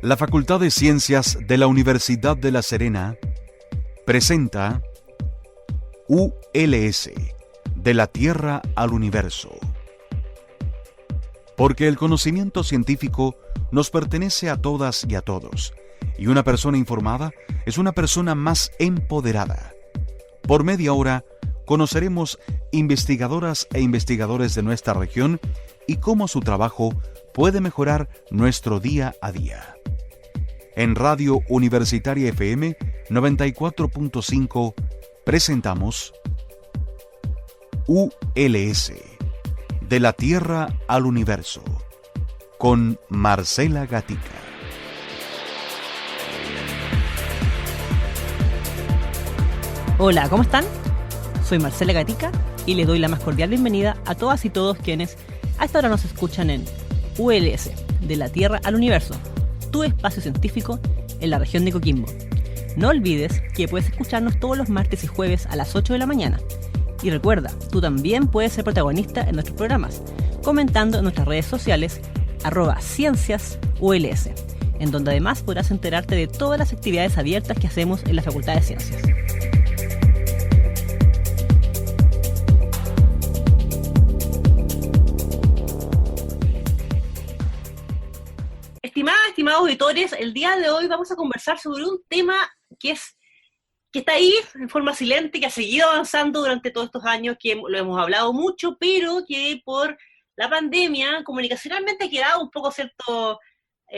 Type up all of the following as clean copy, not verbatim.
La Facultad de Ciencias de la Universidad de La Serena presenta ULS, de la Tierra al Universo. Porque el conocimiento científico nos pertenece a todas y a todos, y una persona informada es una persona más empoderada. Por media hora conoceremos investigadoras e investigadores de nuestra región y cómo su trabajo puede mejorar nuestro día a día. En Radio Universitaria FM 94.5 presentamos ULS, de la Tierra al Universo, con Marcela Gatica. Hola, ¿cómo están? Soy Marcela Gatica y les doy la más cordial bienvenida a todas y todos quienes a esta hora nos escuchan en ULS, de la Tierra al Universo, tu espacio científico en la región de Coquimbo. No olvides que puedes escucharnos todos los martes y jueves a las 8 de la mañana. Y recuerda, tú también puedes ser protagonista en nuestros programas, comentando en nuestras redes sociales @cienciasuls, en donde además podrás enterarte de todas las actividades abiertas que hacemos en la Facultad de Ciencias. Estimados auditores, el día de hoy vamos a conversar sobre un tema que está ahí en forma silente, que ha seguido avanzando durante todos estos años, que lo hemos hablado mucho, pero que por la pandemia comunicacionalmente ha quedado un poco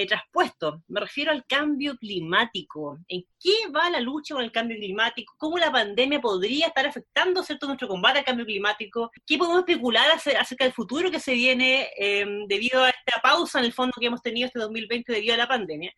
traspuesto. Me refiero al cambio climático. ¿En qué va la lucha con el cambio climático? ¿Cómo la pandemia podría estar afectando nuestro combate al cambio climático? ¿Qué podemos especular acerca del futuro que se viene debido a esta pausa en el fondo que hemos tenido este 2020 debido a la pandemia?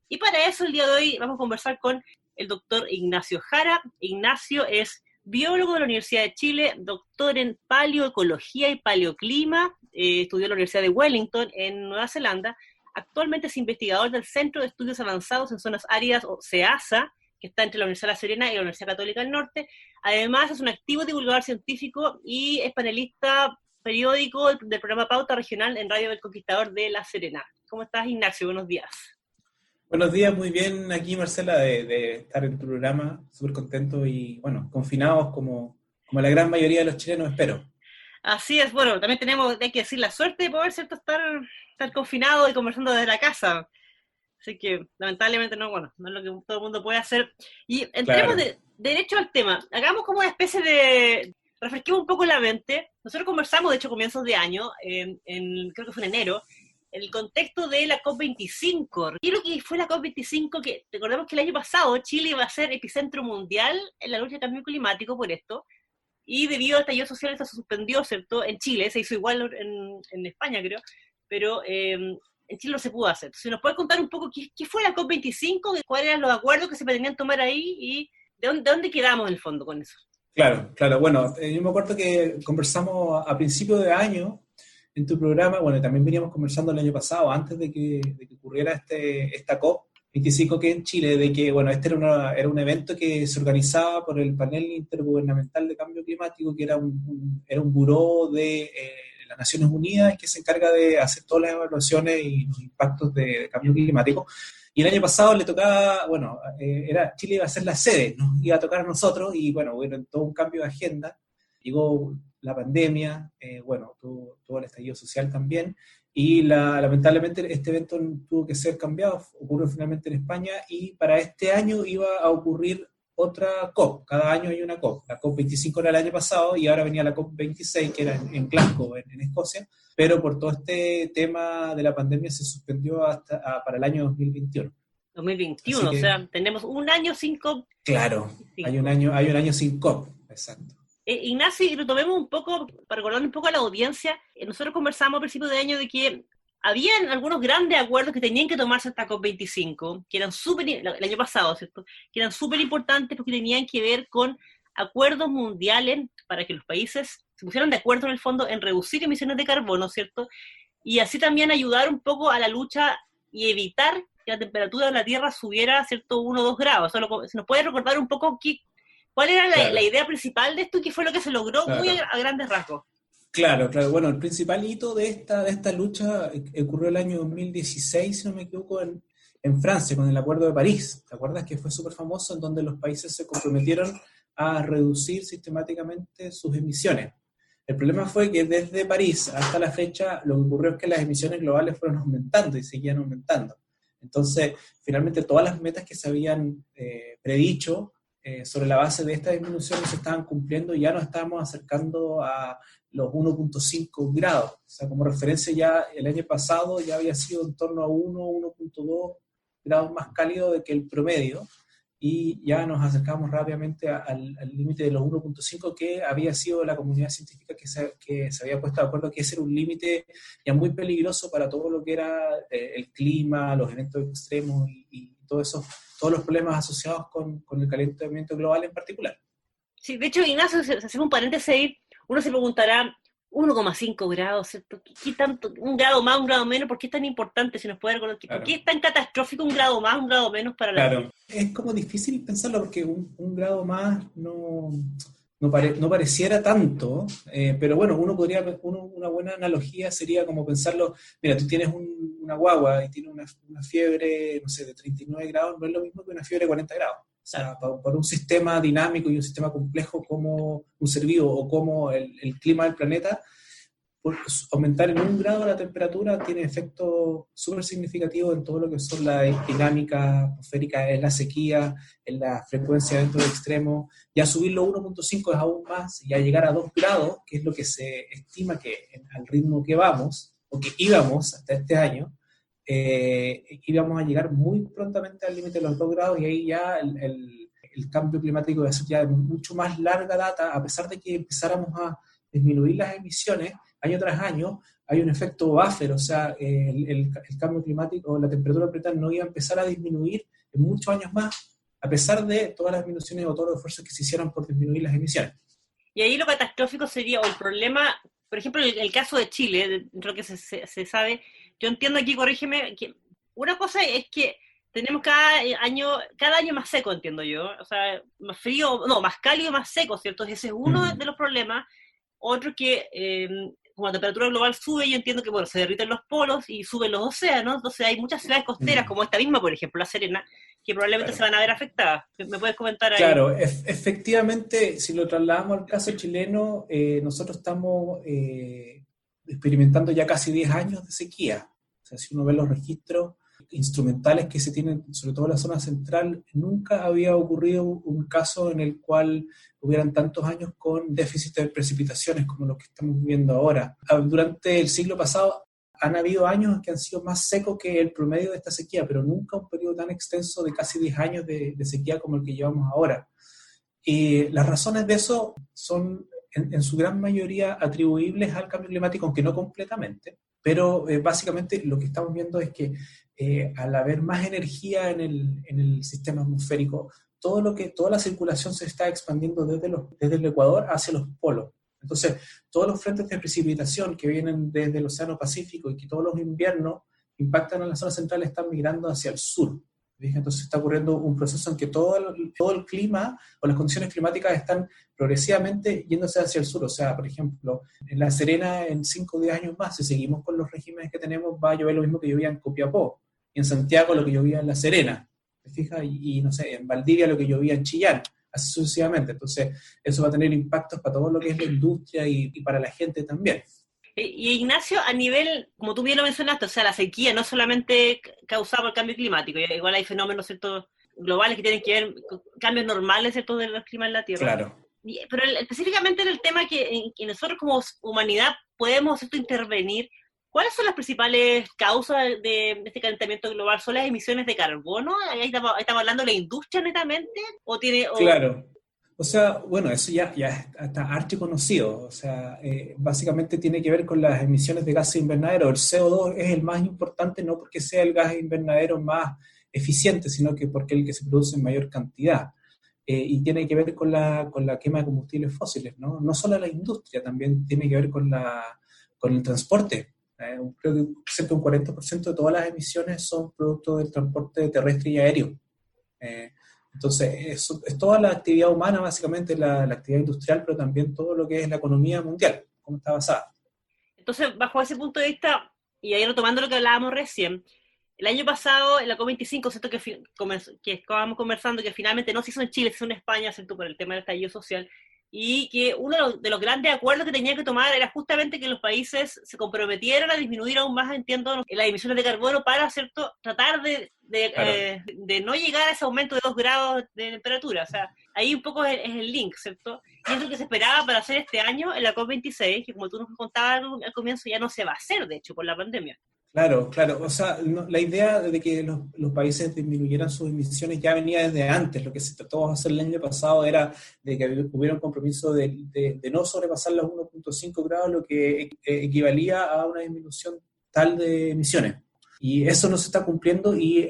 Y para eso el día de hoy vamos a conversar con el doctor Ignacio Jara. Ignacio es biólogo de la Universidad de Chile, doctor en paleoecología y paleoclima, estudió en la Universidad de Wellington en Nueva Zelanda. Actualmente es investigador del Centro de Estudios Avanzados en Zonas Áridas, o CEAZA, que está entre la Universidad de La Serena y la Universidad Católica del Norte. Además, es un activo divulgador científico y es panelista periódico del programa Pauta Regional en Radio El Conquistador de La Serena. ¿Cómo estás, Ignacio? Buenos días. Buenos días, muy bien aquí, Marcela, de estar en tu programa, súper contento y, bueno, confinados como la gran mayoría de los chilenos, espero. Así es, bueno, también hay que decir, la suerte de poder, ¿cierto?, estar confinado y conversando desde la casa. Así que, lamentablemente, no es lo que todo el mundo puede hacer. Y entremos de derecho al tema. Hagamos como una especie de... refresquemos un poco la mente. Nosotros conversamos, de hecho, comienzos de año, creo que fue en enero, en el contexto de la COP25. ¿Qué es lo que fue la COP25? Que recordemos que el año pasado Chile iba a ser epicentro mundial en la lucha del cambio climático por esto. Y debido al estallido social esto se suspendió, ¿cierto? En Chile, se hizo igual en España, creo, pero en Chile no se pudo hacer. Entonces, ¿nos puede contar un poco qué fue la COP25, cuáles eran los acuerdos que se pretendían tomar ahí y de dónde quedamos en el fondo con eso? Claro, bueno, yo me acuerdo que conversamos a principio de año en tu programa, bueno, también veníamos conversando el año pasado, antes de que ocurriera esta COP25 que en Chile, de que, bueno, este era un evento que se organizaba por el Panel Intergubernamental de Cambio Climático, que era un buró de las Naciones Unidas que se encarga de hacer todas las evaluaciones y los impactos de cambio climático. Y el año pasado le tocaba, Chile iba a ser la sede, nos iba a tocar a nosotros, y bueno, todo un cambio de agenda. Llegó la pandemia, tuvo el estallido social también, y lamentablemente este evento tuvo que ser cambiado, ocurrió finalmente en España, y para este año iba a ocurrir otra COP. Cada año hay una COP. La COP25 era el año pasado y ahora venía la COP26, que era en Glasgow, en Escocia, pero por todo este tema de la pandemia se suspendió para el año 2021. 2021, o sea, tenemos un año sin COP. Claro, hay un año sin COP, exacto. Ignacio, y retomemos un poco, para recordar un poco a la audiencia, nosotros conversamos a principios de año de que habían algunos grandes acuerdos que tenían que tomarse hasta COP25, que eran el año pasado, ¿cierto?, que eran súper importantes porque tenían que ver con acuerdos mundiales para que los países se pusieran de acuerdo en el fondo en reducir emisiones de carbono, ¿cierto?, y así también ayudar un poco a la lucha y evitar que la temperatura de la Tierra subiera, ¿cierto?, 1 o 2 grados. ¿Se nos puede recordar un poco cuál era la idea principal de esto y qué fue lo que se logró muy a grandes rasgos? Claro. Bueno, el principal hito de esta lucha ocurrió el año 2016, si no me equivoco, en Francia con el Acuerdo de París. ¿Te acuerdas que fue súper famoso en donde los países se comprometieron a reducir sistemáticamente sus emisiones? El problema fue que desde París hasta la fecha lo que ocurrió es que las emisiones globales fueron aumentando y seguían aumentando. Entonces, finalmente todas las metas que se habían predicho sobre la base de esta disminución se estaban cumpliendo y ya nos estábamos acercando a los 1.5 grados. O sea, como referencia ya el año pasado ya había sido en torno a 1.2 grados más cálido de que el promedio, y ya nos acercamos rápidamente al límite de los 1.5 que había sido la comunidad científica que se había puesto de acuerdo que ese era un límite ya muy peligroso para todo lo que era el clima, los eventos extremos y todo eso, todos los problemas asociados con el calentamiento global en particular. Sí, de hecho, Ignacio, si hacemos un paréntesis ahí, uno se preguntará, 1,5 grados, ¿cierto? ¿Qué tanto? ¿Un grado más, un grado menos? ¿Por qué es tan importante? Si nos puede reconocer, Claro. ¿por qué es tan catastrófico un grado más, un grado menos para la... Claro, es como difícil pensarlo porque un grado más no pareciera tanto, pero bueno, una buena analogía sería como pensarlo, mira, tú tienes una guagua y tiene una fiebre, no sé, de 39 grados, no es lo mismo que una fiebre de 40 grados. O sea, para un sistema dinámico y un sistema complejo como un ser vivo o como el clima del planeta, aumentar en 1 grado la temperatura tiene efectos súper significativos en todo lo que son la dinámica atmosférica, en la sequía, en la frecuencia de eventos extremos. Ya subirlo a 1.5 es aún más, y ya llegar a 2 grados, que es lo que se estima que al ritmo que vamos, o que íbamos hasta este año, íbamos a llegar muy prontamente al límite de los 2 grados, y ahí ya el cambio climático va a ser ya de mucho más larga data, a pesar de que empezáramos a disminuir las emisiones año tras año, hay un efecto buffer, o sea, el cambio climático, la temperatura planetaria no iba a empezar a disminuir en muchos años más, a pesar de todas las disminuciones o todos los esfuerzos que se hicieron por disminuir las emisiones. Y ahí lo catastrófico sería, o el problema, por ejemplo, el caso de Chile, dentro de lo que se sabe, yo entiendo aquí, corrígeme, que una cosa es que tenemos cada año más seco, entiendo yo, o sea, más frío, no, más cálido, más seco, ¿cierto? Ese es uno de los problemas. Otro que, como la temperatura global sube, yo entiendo que, bueno, se derriten los polos y suben los océanos, entonces hay muchas ciudades costeras, como esta misma, por ejemplo, La Serena, que probablemente se van a ver afectadas. ¿Me puedes comentar ahí? Claro, efectivamente, si lo trasladamos al caso chileno, nosotros estamos experimentando ya casi 10 años de sequía. O sea, si uno ve los registros instrumentales que se tienen, sobre todo en la zona central, nunca había ocurrido un caso en el cual hubieran tantos años con déficit de precipitaciones como los que estamos viviendo ahora. Durante el siglo pasado han habido años que han sido más secos que el promedio de esta sequía, pero nunca un periodo tan extenso de casi 10 años de sequía como el que llevamos ahora. Y las razones de eso son en su gran mayoría atribuibles al cambio climático, aunque no completamente, pero básicamente lo que estamos viendo es que al haber más energía en el sistema atmosférico, toda la circulación se está expandiendo desde el Ecuador hacia los polos. Entonces, todos los frentes de precipitación que vienen desde el Océano Pacífico y que todos los inviernos impactan en la zona central están migrando hacia el sur. Entonces está ocurriendo un proceso en que todo el clima o las condiciones climáticas están progresivamente yéndose hacia el sur. O sea, por ejemplo, en La Serena en 5 o 10 años más, si seguimos con los regímenes que tenemos, va a llover lo mismo que llovía en Copiapó, y en Santiago lo que llovía en La Serena, ¿te fijas? Y no sé, en Valdivia lo que llovía en Chillán, así sucesivamente. Entonces eso va a tener impactos para todo lo que es la industria y para la gente también. Y Ignacio, a nivel, como tú bien lo mencionaste, o sea, la sequía no solamente causada por el cambio climático, igual hay fenómenos, ¿cierto?, globales que tienen que ver con cambios normales, ¿cierto?, de los climas en la Tierra. Claro. Pero específicamente en el tema que nosotros como humanidad podemos, ¿cierto?, intervenir, ¿cuáles son las principales causas de este calentamiento global? ¿Son las emisiones de carbono? ¿Ahí estamos hablando de la industria netamente? Claro. O sea, bueno, eso ya está archiconocido. O sea, básicamente tiene que ver con las emisiones de gases invernadero. El CO2 es el más importante, no porque sea el gas invernadero más eficiente, sino que porque es el que se produce en mayor cantidad. Y tiene que ver con la quema de combustibles fósiles, ¿no? No solo la industria, también tiene que ver con el transporte. Creo que cerca de un 40% de todas las emisiones son producto del transporte terrestre y aéreo. Entonces, es toda la actividad humana, básicamente la actividad industrial, pero también todo lo que es la economía mundial, cómo está basada. Entonces, bajo ese punto de vista, y ahí retomando lo que hablábamos recién, el año pasado, en la COP25, ¿cierto? Que estábamos conversando, que finalmente no se hizo en Chile, se hizo en España, ¿cierto? Por el tema del estallido social, y que uno de los grandes acuerdos que tenía que tomar era justamente que los países se comprometieran a disminuir aún más, entiendo, las emisiones de carbono para, ¿cierto?, tratar de no llegar a ese aumento de 2 grados de temperatura. O sea, ahí un poco es el link, ¿cierto? Y es lo que se esperaba para hacer este año en la COP26, que como tú nos contabas al comienzo, ya no se va a hacer, de hecho, por la pandemia. Claro, claro. O sea, la idea de que los países disminuyeran sus emisiones ya venía desde antes. Lo que se trató de hacer el año pasado era de que hubiera un compromiso de no sobrepasar los 1.5 grados, lo que equivalía a una disminución tal de emisiones. Y eso no se está cumpliendo y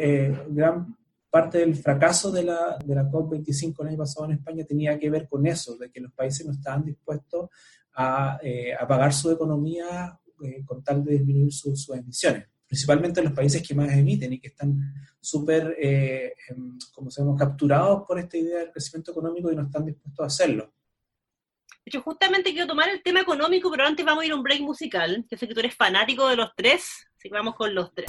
gran parte del fracaso de la COP25 el año pasado en España tenía que ver con eso, de que los países no estaban dispuestos a pagar su economía con tal de disminuir sus emisiones, principalmente en los países que más emiten y que están súper, como sabemos, capturados por esta idea del crecimiento económico y no están dispuestos a hacerlo. De hecho, justamente quiero tomar el tema económico, pero antes vamos a ir a un break musical. Yo sé que tú eres fanático de los tres, así que vamos con los tres.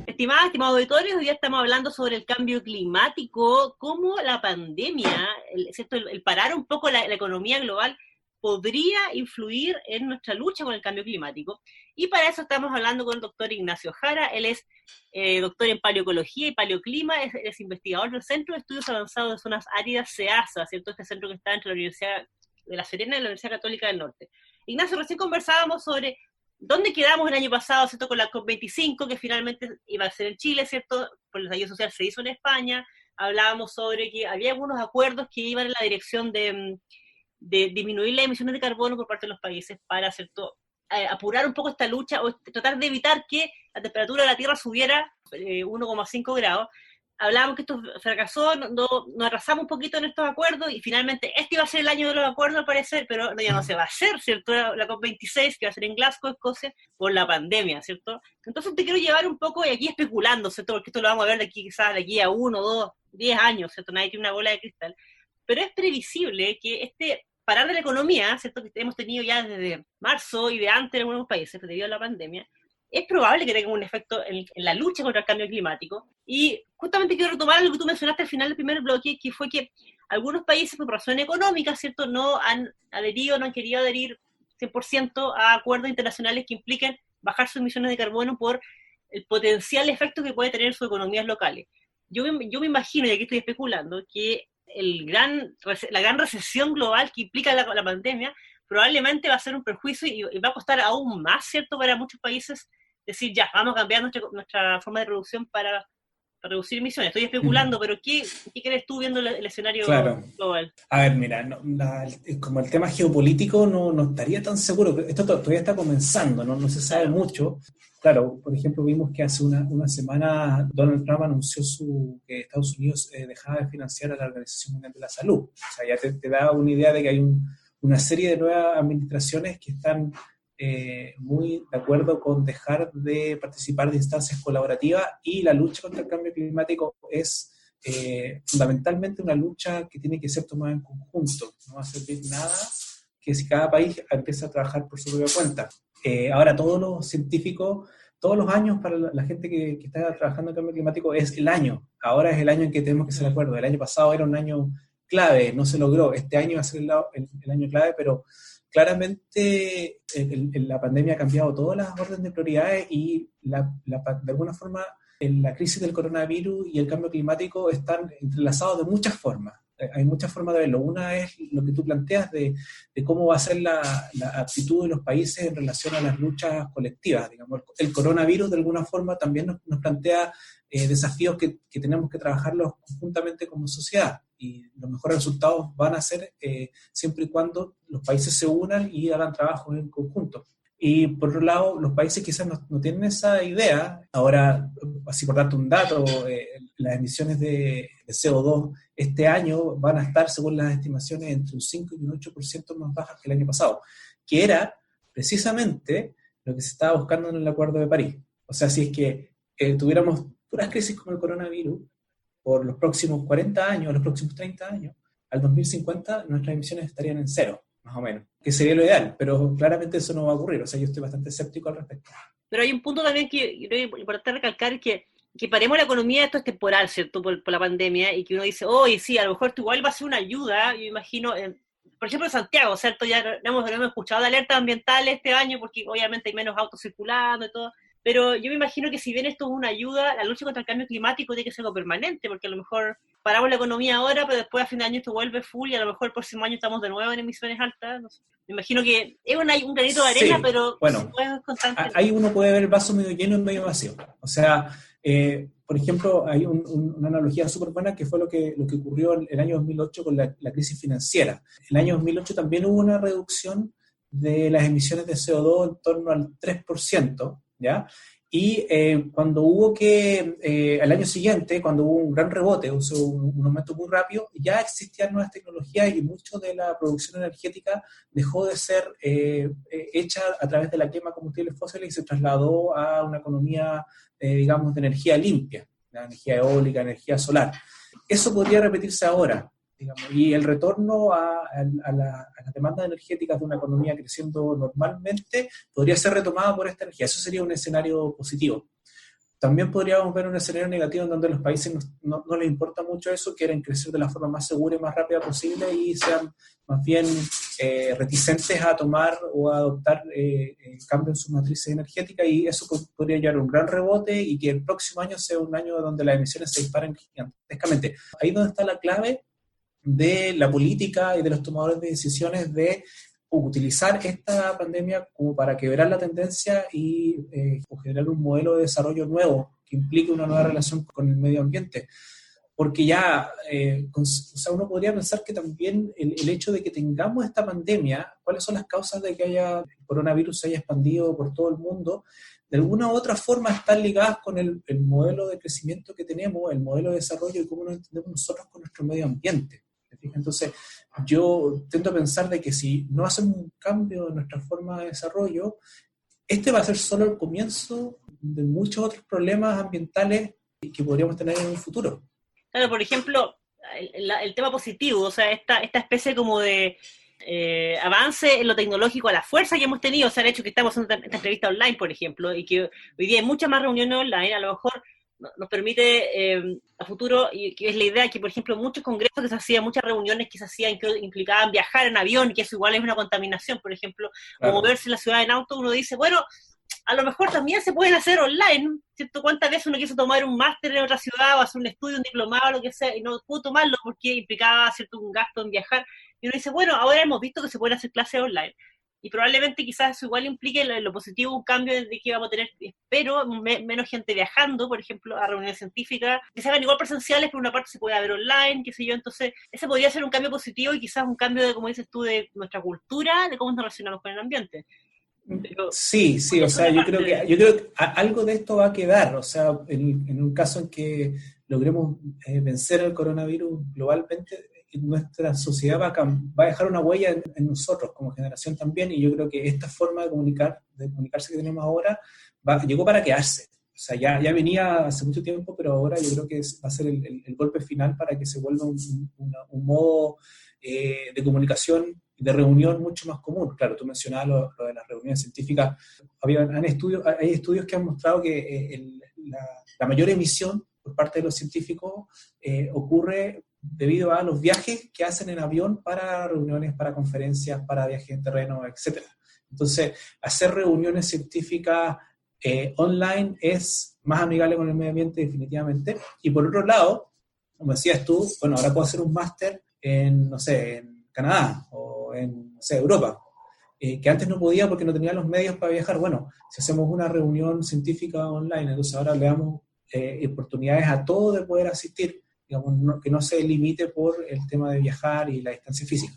Estimados auditores, hoy día estamos hablando sobre el cambio climático, cómo la pandemia, el parar un poco la economía global, podría influir en nuestra lucha con el cambio climático. Y para eso estamos hablando con el doctor Ignacio Jara. Él es doctor en paleoecología y paleoclima, es investigador del Centro de Estudios Avanzados de Zonas Áridas, CEAZA, ¿cierto? Este centro que está entre la Universidad de La Serena y la Universidad Católica del Norte. Ignacio, recién conversábamos sobre dónde quedamos el año pasado, ¿cierto? Con la COP25, que finalmente iba a ser en Chile, ¿cierto? Por el estallido social se hizo en España. Hablábamos sobre que había algunos acuerdos que iban en la dirección de disminuir las emisiones de carbono por parte de los países para, ¿cierto?, apurar un poco esta lucha o tratar de evitar que la temperatura de la Tierra subiera 1,5 grados. Hablábamos que esto fracasó, nos atrasamos un poquito en estos acuerdos y finalmente este iba a ser el año de los acuerdos al parecer, pero ya no se va a hacer, ¿cierto? La COP26, que va a ser en Glasgow, Escocia, por la pandemia, ¿cierto? Entonces te quiero llevar un poco, y aquí especulando, ¿cierto? Porque esto lo vamos a ver de aquí, quizás de aquí a 1, 2, 10 años, ¿cierto? Nadie tiene una bola de cristal. Pero es previsible que parar de la economía, ¿cierto?, que hemos tenido ya desde marzo y de antes en algunos países debido a la pandemia, es probable que tenga un efecto en la lucha contra el cambio climático. Y justamente quiero retomar lo que tú mencionaste al final del primer bloque, que fue que algunos países, por razones económicas, ¿cierto?, no han adherido, no han querido adherir 100% a acuerdos internacionales que impliquen bajar sus emisiones de carbono por el potencial efecto que puede tener en sus economías locales. Yo me imagino, y aquí estoy especulando, que la gran recesión global que implica la pandemia probablemente va a ser un perjuicio y va a costar aún más, ¿cierto?, para muchos países decir, ya, vamos a cambiar nuestra forma de producción para reducir emisiones. Estoy especulando, pero ¿qué crees tú viendo el escenario global? A ver, mira, como el tema geopolítico no estaría tan seguro. Esto todavía está comenzando, no se sabe mucho. Claro, por ejemplo, vimos que hace una semana Donald Trump anunció que Estados Unidos dejaba de financiar a la Organización Mundial de la Salud. O sea, ya te da una idea de que hay una serie de nuevas administraciones que están muy de acuerdo con dejar de participar de instancias colaborativas, y la lucha contra el cambio climático es fundamentalmente una lucha que tiene que ser tomada en conjunto. No va a servir nada que si cada país empieza a trabajar por su propia cuenta. Ahora todos los científicos, todos los años para la gente que está trabajando en cambio climático es el año. Ahora es el año en que tenemos que ser de acuerdo. El año pasado era un año clave, no se logró. Este año va a ser el año clave, pero claramente la pandemia ha cambiado todas las órdenes de prioridades y de alguna forma la crisis del coronavirus y el cambio climático están entrelazados de muchas formas. Hay muchas formas de verlo. Una es lo que tú planteas de cómo va a ser la actitud de los países en relación a las luchas colectivas. Digamos, el coronavirus de alguna forma también nos plantea desafíos que tenemos que trabajarlos conjuntamente como sociedad, y los mejores resultados van a ser siempre y cuando los países se unan y hagan trabajos en conjunto. Y por otro lado, los países quizás no tienen esa idea. Ahora, así por darte un dato, las emisiones de CO2 este año van a estar, según las estimaciones, entre un 5 y un 8% más bajas que el año pasado, que era precisamente lo que se estaba buscando en el Acuerdo de París. O sea, si es que tuviéramos puras crisis como el coronavirus por los próximos 40 años, los próximos 30 años, al 2050 nuestras emisiones estarían en cero. más o menos, que sería lo ideal, pero claramente eso no va a ocurrir, o sea, yo estoy bastante escéptico al respecto. Pero hay un punto también que creo que es importante recalcar, que paremos la economía, esto es temporal, ¿cierto? Por la pandemia, y que uno dice, oye, sí, a lo mejor esto igual va a ser una ayuda, yo imagino, por ejemplo, en Santiago, ¿cierto? Ya no hemos escuchado de alertas ambientales este año, porque obviamente hay menos autos circulando y todo, pero yo me imagino que si bien esto es una ayuda, la lucha contra el cambio climático tiene que ser algo permanente, porque a lo mejor paramos la economía ahora, pero después a fin de año esto vuelve full, y a lo mejor el próximo año estamos de nuevo en emisiones altas, no sé. Me imagino que es un granito de arena, Sí, pero bueno, es constante. ahí uno puede ver el vaso medio lleno y medio vacío. O sea, por ejemplo, hay una analogía súper buena que fue lo que ocurrió en el año 2008 con la crisis financiera. En el año 2008 también hubo una reducción de las emisiones de CO2 en torno al 3%, ¿ya? Y cuando hubo al año siguiente, cuando hubo un gran rebote, o sea, un aumento muy rápido, ya existían nuevas tecnologías y mucho de la producción energética dejó de ser hecha a través de la quema de combustibles fósiles y se trasladó a una economía, digamos, de energía limpia, la energía eólica, energía solar. Eso podría repetirse ahora, digamos, y el retorno a las demandas energéticas de una economía creciendo normalmente podría ser retomada por esta energía. Eso sería un escenario positivo. También podríamos ver un escenario negativo en donde los países no les importa mucho eso, quieren crecer de la forma más segura y más rápida posible y sean más bien reticentes a tomar o a adoptar cambios en sus matrices energéticas, y eso podría llevar a un gran rebote y que el próximo año sea un año donde las emisiones se disparen gigantescamente. Ahí es donde está la clave de la política y de los tomadores de decisiones de utilizar esta pandemia como para quebrar la tendencia y generar un modelo de desarrollo nuevo que implique una nueva relación con el medio ambiente. Porque ya, o sea, uno podría pensar que también el hecho de que tengamos esta pandemia, cuáles son las causas de que el coronavirus se haya expandido por todo el mundo, de alguna u otra forma están ligadas con el modelo de crecimiento que tenemos, el modelo de desarrollo y cómo nos entendemos nosotros con nuestro medio ambiente. Entonces, yo tento a pensar de que si no hacemos un cambio en nuestra forma de desarrollo, este va a ser solo el comienzo de muchos otros problemas ambientales que podríamos tener en un futuro. Claro, por ejemplo, el tema positivo, o sea, esta especie como de avance en lo tecnológico a la fuerza que hemos tenido, o sea, el hecho que estamos haciendo esta entrevista online, por ejemplo, y que hoy día hay muchas más reuniones online, a lo mejor nos permite a futuro, y que es la idea que, por ejemplo, muchos congresos que se hacían, muchas reuniones que se hacían que implicaban viajar en avión, que eso igual es una contaminación, por ejemplo, claro, o moverse en la ciudad en auto, uno dice, bueno, a lo mejor también se pueden hacer online, ¿cierto? ¿Cuántas veces uno quiso tomar un máster en otra ciudad o hacer un estudio, un diplomado, lo que sea, y no pudo tomarlo porque implicaba, ¿cierto?, un gasto en viajar? Y uno dice, bueno, ahora hemos visto que se pueden hacer clases online. Y probablemente quizás eso igual implique lo positivo, un cambio de que vamos a tener, espero, menos gente viajando, por ejemplo, a reuniones científicas, que se hagan igual presenciales, pero una parte se puede ver online, qué sé yo. Entonces, ese podría ser un cambio positivo y quizás un cambio de, como dices tú, de nuestra cultura, de cómo nos relacionamos con el ambiente. Pero, sí, o sea, yo creo que algo de esto va a quedar, o sea, en un caso en que logremos vencer el coronavirus globalmente, nuestra sociedad va a dejar una huella en nosotros como generación también, y yo creo que esta forma de comunicarse que tenemos ahora llegó para quedarse. O sea, ya venía hace mucho tiempo, pero ahora yo creo que va a ser el golpe final para que se vuelva un modo de comunicación, de reunión mucho más común. Claro, tú mencionabas lo de las reuniones científicas. Hay estudios que han mostrado que la mayor emisión por parte de los científicos ocurre debido a los viajes que hacen en avión para reuniones, para conferencias, para viajes en terreno, etc. Entonces, hacer reuniones científicas online es más amigable con el medio ambiente definitivamente. Y por otro lado, como decías tú, bueno, ahora puedo hacer un máster en, no sé, en Canadá o en, no sé, Europa, que antes no podía porque no tenía los medios para viajar. Bueno, si hacemos una reunión científica online, entonces ahora le damos oportunidades a todos de poder asistir, digamos, que no se limite por el tema de viajar y la distancia física.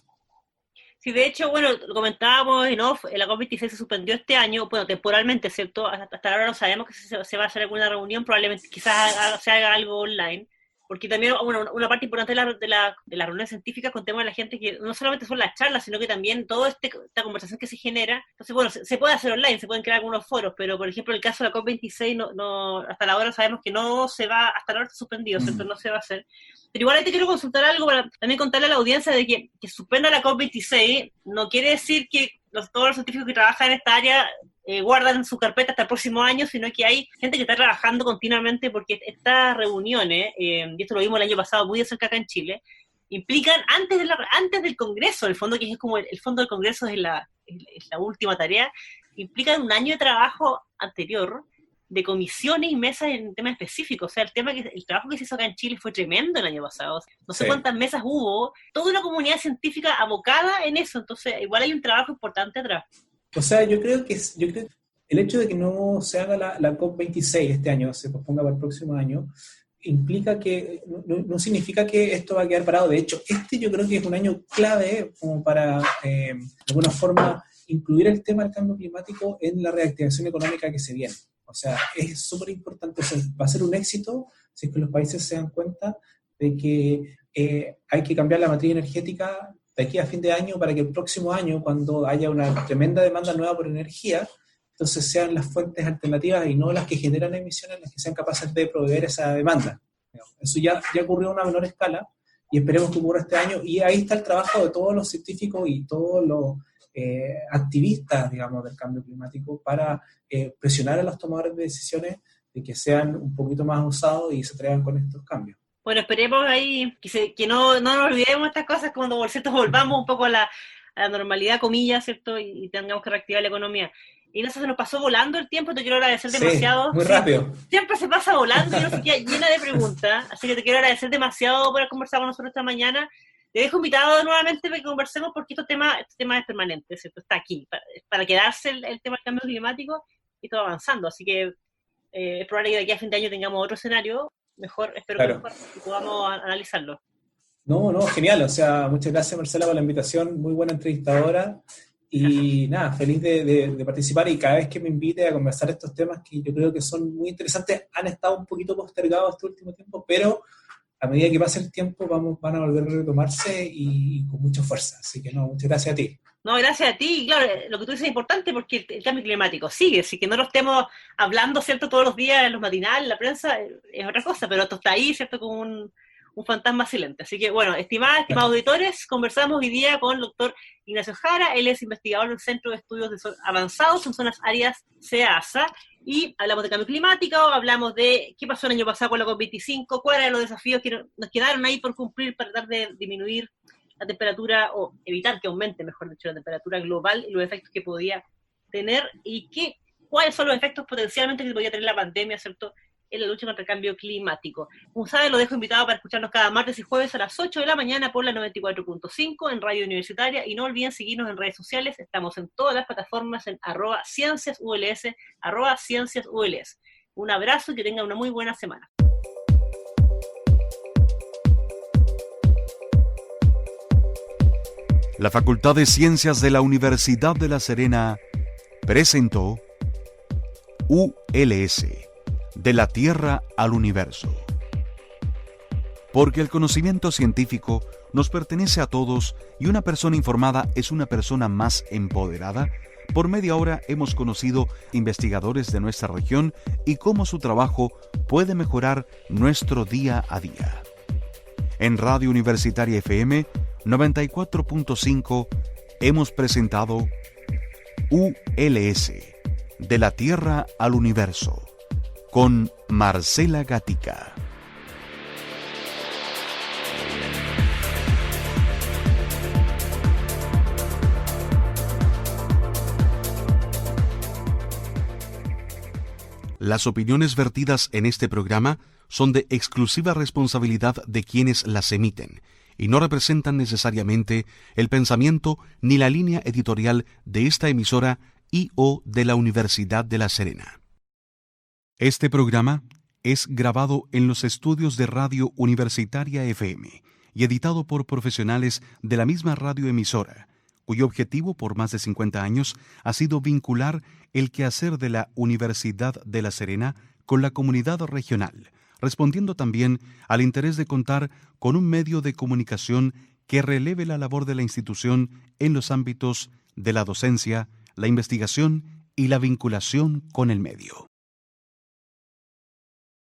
Sí, de hecho, bueno, lo comentábamos en off, la COP26 se suspendió este año, bueno, temporalmente, ¿cierto? Hasta ahora no sabemos que se va a hacer alguna reunión, probablemente quizás se haga algo online, porque también una parte importante de las reuniones científicas con temas de la gente que no solamente son las charlas, sino que también toda esta conversación que se genera. Entonces, bueno, se puede hacer online, se pueden crear algunos foros, pero por ejemplo, el caso de la COP26, no, hasta la hora sabemos que no se va, hasta la hora está suspendido, ¿cierto? No se va a hacer. Pero igual ahí te quiero consultar algo para también contarle a la audiencia de que suspenda la COP26 no quiere decir que todos los científicos que trabajan en esta área guardan su carpeta hasta el próximo año, sino que hay gente que está trabajando continuamente porque estas reuniones, y esto lo vimos el año pasado muy de cerca acá en Chile, implican antes del Congreso, el fondo que es como el fondo del Congreso es la última tarea, implican un año de trabajo anterior de comisiones y mesas en temas específicos. O sea, el trabajo que se hizo acá en Chile fue tremendo el año pasado. No sé cuántas mesas hubo, toda una comunidad científica abocada en eso, entonces igual hay un trabajo importante atrás. O sea, yo creo que el hecho de que no se haga la COP26 este año, se posponga para el próximo año, implica que, no significa que esto va a quedar parado. De hecho, yo creo que es un año clave como para, de alguna forma, incluir el tema del cambio climático en la reactivación económica que se viene. O sea, es súper importante, va a ser un éxito si es que los países se dan cuenta de que hay que cambiar la matriz energética de aquí a fin de año para que el próximo año, cuando haya una tremenda demanda nueva por energía, entonces sean las fuentes alternativas y no las que generan emisiones las que sean capaces de proveer esa demanda. Eso ya ocurrió a una menor escala y esperemos que ocurra este año. Y ahí está el trabajo de todos los científicos y todos los activistas, digamos, del cambio climático para presionar a los tomadores de decisiones de que sean un poquito más osados y se atrevan con estos cambios. Bueno, esperemos ahí que no nos olvidemos de estas cosas cuando, por cierto, volvamos un poco a la normalidad, comillas, ¿cierto? Y tengamos que reactivar la economía. Y no sé, se nos pasó volando el tiempo, te quiero agradecer demasiado. Muy rápido. Siempre se pasa volando y no sé qué, llena de preguntas, así que te quiero agradecer demasiado por haber conversado con nosotros esta mañana. Te dejo invitado nuevamente para que conversemos porque este tema es permanente, ¿cierto? Está aquí, para quedarse el tema del cambio climático y todo avanzando. Así que es probable que de aquí a fin de año tengamos otro escenario, mejor, espero que mejor, y podamos analizarlo. No, genial. O sea, muchas gracias, Marcela, por la invitación. Muy buena entrevistadora. Y nada, feliz de participar y cada vez que me invite a conversar estos temas que yo creo que son muy interesantes, han estado un poquito postergados este último tiempo, pero a medida que pase el tiempo van a volver a retomarse y con mucha fuerza. Así que no, muchas gracias a ti. No, gracias a ti. Claro, lo que tú dices es importante porque el cambio climático sigue, así que no lo estemos hablando, ¿cierto?, todos los días en los matinales, en la prensa, es otra cosa, pero esto está ahí, ¿cierto?, como un fantasma silente. Así que, bueno, estimados auditores, conversamos hoy día con el doctor Ignacio Jara. Él es investigador del Centro de Estudios Avanzados en Zonas Áreas CEASA, y hablamos de cambio climático, hablamos de qué pasó el año pasado con la COP25, cuáles eran los desafíos que nos quedaron ahí por cumplir para tratar de disminuir la temperatura, o evitar que aumente, mejor dicho, la temperatura global y los efectos que podía tener, y cuáles son los efectos potencialmente que podía tener la pandemia, ¿cierto?, en la lucha contra el cambio climático. Como saben, lo dejo invitado para escucharnos cada martes y jueves a las 8 de la mañana por la 94.5 en Radio Universitaria, y no olviden seguirnos en redes sociales, estamos en todas las plataformas en @cienciasuls, @cienciasuls. Un abrazo y que tengan una muy buena semana. La Facultad de Ciencias de la Universidad de La Serena presentó ULS, de la Tierra al Universo. Porque el conocimiento científico nos pertenece a todos y una persona informada es una persona más empoderada, por media hora hemos conocido investigadores de nuestra región y cómo su trabajo puede mejorar nuestro día a día. En Radio Universitaria FM 94.5 hemos presentado ULS, de la Tierra al Universo, con Marcela Gatica. Las opiniones vertidas en este programa son de exclusiva responsabilidad de quienes las emiten y no representan necesariamente el pensamiento ni la línea editorial de esta emisora y o de la Universidad de La Serena. Este programa es grabado en los estudios de Radio Universitaria FM y editado por profesionales de la misma radioemisora, cuyo objetivo por más de 50 años ha sido vincular el quehacer de la Universidad de La Serena con la comunidad regional, respondiendo también al interés de contar con un medio de comunicación que releve la labor de la institución en los ámbitos de la docencia, la investigación y la vinculación con el medio.